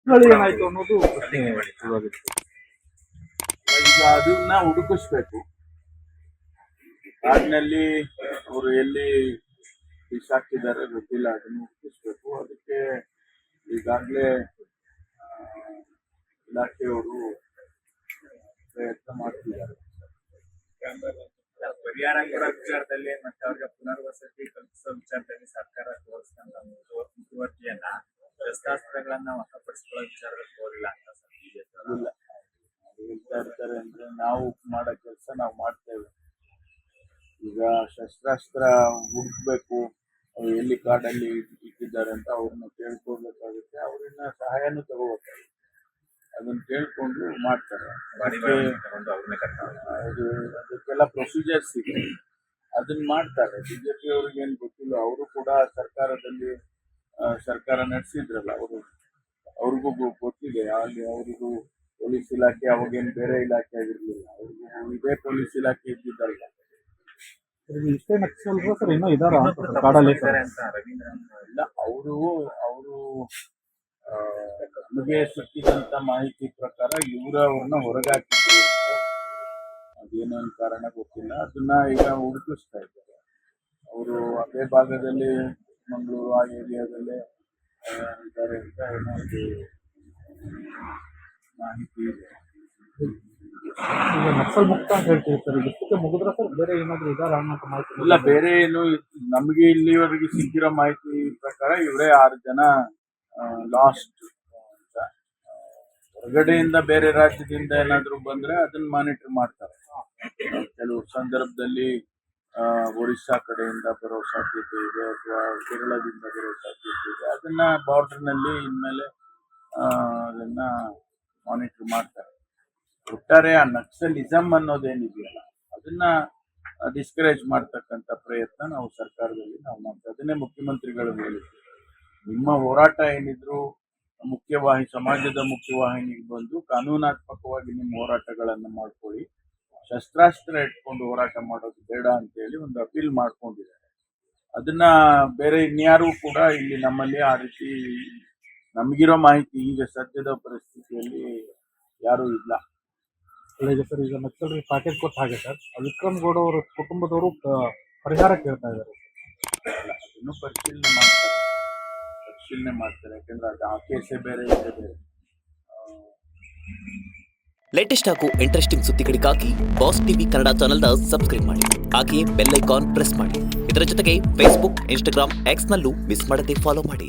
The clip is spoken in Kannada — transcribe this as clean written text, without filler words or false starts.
ಸ್ಥಳೀಯ ಏನಾಯ್ತು ಅನ್ನೋದು ಪ್ರಶ್ನೆ ಶುರುವಾಗಿದೆ. ಈಗ ಅದನ್ನ ಹುಡುಕಿಸ್ಬೇಕು. ಕಾಡಿನಲ್ಲಿ ಅವರು ಎಲ್ಲಿ ಬಿಸಾಕಿದ್ದಾರೆ ಗೊತ್ತಿಲ್ಲ, ಅದನ್ನು ಹುಡುಕಿಸ್ಬೇಕು. ಅದಕ್ಕೆ ಈಗಾಗಲೇ ಇಲಾಖೆಯವರು ಪ್ರಯತ್ನ ಮಾಡ್ತಿದ್ದಾರೆ. ಪರಿಹಾರ ಕೊಡೋ ವಿಚಾರದಲ್ಲಿ ಮತ್ತೆ ಅವ್ರಿಗೆ ಪುನರ್ವಸತಿ ಕಲ್ಪಿಸೋ ವಿಚಾರದಲ್ಲಿ ಸರ್ಕಾರ ತೋರಿಸ್ಕೊಂಡ ಮುತುವರ್ಜಿಯನ್ನ ಶಸ್ತ್ರಾಸ್ತ್ರಗಳನ್ನ ವಶಪಡಿಸಿಕೊಳ್ಳೋ ವಿಚಾರದಲ್ಲಿ ತೋರಿಲ್ಲ ಅಂತ ಇಲ್ಲ ಹೇಳ್ತಾ ಇರ್ತಾರೆ ಅಂದ್ರೆ ನಾವು ಮಾಡೋ ಕೆಲಸ ನಾವು ಮಾಡ್ತೇವೆ. ಈಗ ಶಸ್ತ್ರಾಸ್ತ್ರ ಹುಡುಕ್ಬೇಕು, ಎಲ್ಲಿ ಕಾಡಲ್ಲಿ ಇಟ್ಟಿದ್ದಾರೆ ಅಂತ ಅವ್ರನ್ನ ಕೇಳ್ಕೊಳ್ಬೇಕಾಗುತ್ತೆ. ಅವ್ರನ್ನ ಸಹಾಯನೂ ತಗೋಬೇಕಾಗುತ್ತೆ. ಅದನ್ನ ಕೇಳ್ಕೊಂಡು ಮಾಡ್ತಾರೆ. ಅದಕ್ಕೆಲ್ಲ ಪ್ರೊಸೀಜರ್ಸ್ ಇದೆ, ಅದನ್ನ ಮಾಡ್ತಾರೆ. ಬಿಜೆಪಿ ಅವ್ರಿಗೆ ಏನ್ ಗೊತ್ತಿಲ್ಲ, ಅವರು ಕೂಡ ಸರ್ಕಾರ ನಡೆಸಿದ್ರಲ್ಲ, ಅವ್ರಿಗೂ ಗೊತ್ತಿದೆ. ಅಲ್ಲಿ ಅವ್ರಿಗೂ ಪೊಲೀಸ್ ಇಲಾಖೆ ಅವಾಗೇನು ಬೇರೆ ಇಲಾಖೆ ಆಗಿರ್ಲಿಲ್ಲ, ಅವ್ರಿಗೂ ಇದೇ ಪೊಲೀಸ್ ಇಲಾಖೆ ಇದ್ದಿದ್ದಲ್ಲ. ಇಷ್ಟೇ ನಕ್ಸಲ್ರು ಸರ್ ಇನ್ನೂ ಇದಾರ ಕಾಡಲ್ಲಿ ಇಲ್ಲ, ಅವರು ನಮಗೆ ಸಿಕ್ಕಿದಂತ ಮಾಹಿತಿ ಪ್ರಕಾರ ಅವ್ರನ್ನ ಹೊರಗಾಕಿದ್ರು. ಅದೇನೊಂದು ಕಾರಣ ಗೊತ್ತಿಲ್ಲ, ಅದನ್ನ ಈಗ ಹುಡುಕಿಸ್ತಾ ಇದ್ದಾರೆ. ಅವರು ಅದೇ ಭಾಗದಲ್ಲಿ ಮಂಗಳೂರು ಆ ಏರಿಯಾದಲ್ಲೇ ಇದ್ದಾರೆ ಅಂತ ಏನೋ ಮಾಹಿತಿ ಇದೆ. ಈಗ ನಕ್ಸಲ್ ಮುಕ್ತ ಅಂತ ಹೇಳ್ತೀವಿ ಸರ್, ಇಷ್ಟಕ್ಕೆ ಮುಗಿದ್ರ ಸರ್ ಬೇರೆ ಏನಾದ್ರು ಇದಾರ ಅನ್ನೋ ಮಾಹಿತಿ ಇಲ್ಲ, ಬೇರೆ ಏನು ನಮಗೆ ಇಲ್ಲಿವರೆಗೆ ಸಿಕ್ಕಿರೋ ಮಾಹಿತಿ ಪ್ರಕಾರ ಇವರೇ 6 ಜನ ಲಾಸ್ಟ್ ಅಂತ. ಹೊರಗಡೆಯಿಂದ ಬೇರೆ ರಾಜ್ಯದಿಂದ ಏನಾದ್ರು ಬಂದ್ರೆ ಅದನ್ನ ಮಾನಿಟರ್ ಮಾಡ್ತಾರೆ. ಕೆಲವು ಸಂದರ್ಭದಲ್ಲಿ ಒರಿಸ್ಸಾ ಕಡೆಯಿಂದ ಬರೋ ಸಾಧ್ಯತೆ ಇದೆ, ಅಥವಾ ಕೇರಳದಿಂದ ಬರೋ ಸಾಧ್ಯತೆ ಇದೆ. ಅದನ್ನ ಬಾರ್ಡರ್ನಲ್ಲಿ ಇನ್ಮೇಲೆ ಅದನ್ನ ಮಾನಿಟರ್ ಮಾಡ್ತಾರೆ. ಒಟ್ಟಾರೆ ಆ ನಕ್ಸಲಿಸಮ್ ಅನ್ನೋದೇನಿದೆಯಲ್ಲ ಅದನ್ನ ಡಿಸ್ಕರೇಜ್ ಮಾಡ್ತಕ್ಕಂಥ ಪ್ರಯತ್ನ ನಾವು ಸರ್ಕಾರದಲ್ಲಿ ನಾವು ಮಾಡ್ತೇವೆ. ಅದನ್ನೇ ಮುಖ್ಯಮಂತ್ರಿಗಳು ಹೇಳಿದ್ರು, ನಿಮ್ಮ ಹೋರಾಟ ಏನಿದ್ರು ಸಮಾಜದ ಮುಖ್ಯವಾಹಿನಿಗೆ ಬಂದು ಕಾನೂನಾತ್ಮಕವಾಗಿ ನಿಮ್ಮ ಹೋರಾಟಗಳನ್ನು ಮಾಡ್ಕೊಳ್ಳಿ, ಶಸ್ತ್ರಾಸ್ತ್ರ ಇಟ್ಕೊಂಡು ಹೋರಾಟ ಮಾಡೋದು ಬೇಡ ಅಂತೇಳಿ ಒಂದು ಅಪೀಲ್ ಮಾಡ್ಕೊಂಡಿದ್ದಾರೆ. ಅದನ್ನ ಬೇರೆ ಇನ್ಯಾರೂ ಕೂಡ ಇಲ್ಲಿ ನಮ್ಮಲ್ಲಿ ಆ ರೀತಿ ನಮಗಿರೋ ಮಾಹಿತಿ ಈಗ ಸದ್ಯದ ಪರಿಸ್ಥಿತಿಯಲ್ಲಿ ಯಾರೂ ಇಲ್ಲ. ಈಗ ಸರ್ ಈಗ ನಕ್ಸಲ್ರಿಗೆ ಪ್ಯಾಕೇಜ್ ಕೊಟ್ಟ ಹಾಗೆ ಸರ್ ವಿಕ್ರಮ್ ಗೌಡ ಅವರ ಕುಟುಂಬದವರು ಪರಿಹಾರ ಕೇಳ್ತಾ ಇದ್ದಾರೆ. ಅದನ್ನು ಪರಿಶೀಲನೆ ಮಾಡ್ತಾರೆ. ಯಾಕಂದ್ರೆ ಅದು ಆ ಕೇಸೇ ಬೇರೆ ಇದೆ ಬೇರೆ. ಲೇಟೆಸ್ಟ್ ಹಾಗೂ ಇಂಟ್ರೆಸ್ಟಿಂಗ್ ಸುದ್ದಿಗಳಿಗಾಗಿ ಬಾಸ್ ಟಿವಿ ಕನ್ನಡ ಚಾನೆಲ್ನ ಸಬ್ಸ್ಕ್ರೈಬ್ ಮಾಡಿ. ಹಾಗೆಯೇ ಬೆಲ್ ಐಕಾನ್ ಪ್ರೆಸ್ ಮಾಡಿ. ಇದರ ಜೊತೆಗೆ ಫೇಸ್ಬುಕ್, ಇನ್ಸ್ಟಾಗ್ರಾಮ್, ಎಕ್ಸ್ನಲ್ಲೂ ಮಿಸ್ ಮಾಡದೆ ಫಾಲೋ ಮಾಡಿ.